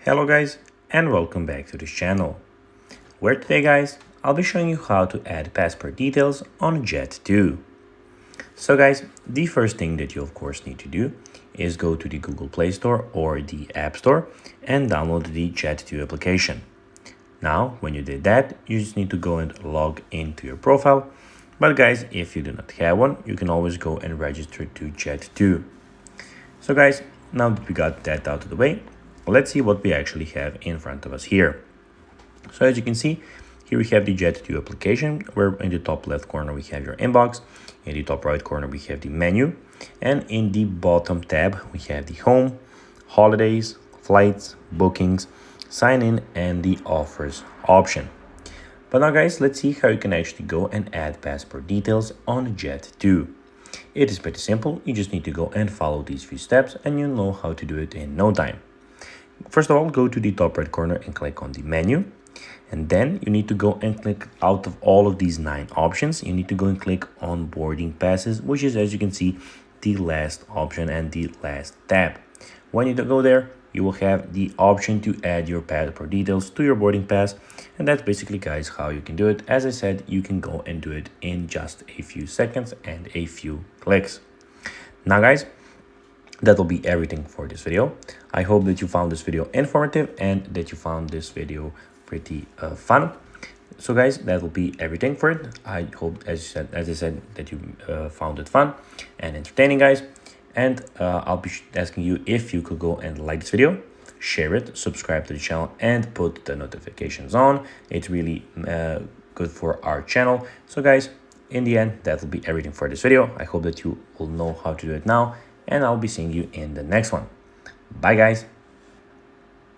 Hello guys and welcome back to this channel, where today guys I'll be showing you how to add passport details on Jet2. So guys, the first thing that you of course need to do is go to the Google Play Store or the App Store and download the Jet2 application. Now when you did that, you just need to go and log into your profile, but guys, if you do not have one, you can always go and register to Jet2. So guys, now that we got that out of the way, let's see what we actually have in front of us here. So as you can see, here we have the Jet2 application, where in the top left corner we have your inbox, in the top right corner we have the menu, and in the bottom tab we have the home, holidays, flights, bookings, sign in, and the offers option. But now guys, let's see how you can actually go and add passport details on Jet2. It is pretty simple. You just need to go and follow these few steps and you'll know how to do it in no time. First of all, go to the top right corner and click on the menu. And then you need to go and click out of all of these 9 options. You need to go and click on boarding passes, which is, as you can see, the last option and the last tab. When you go there, you will have the option to add your passport details to your boarding pass. And that's basically, guys, how you can do it. As I said, you can go and do it in just a few seconds and a few clicks. Now, guys, that will be everything for this video. I hope that you found this video informative and that you found this video pretty fun. So guys, that will be everything for it. I hope, as I said, that you found it fun and entertaining, guys. And I'll be asking you if you could go and like this video, share it, subscribe to the channel, and put the notifications on. It's really good for our channel. So guys, in the end, that will be everything for this video. I hope that you will know how to do it now, and I'll be seeing you in the next one. Bye guys.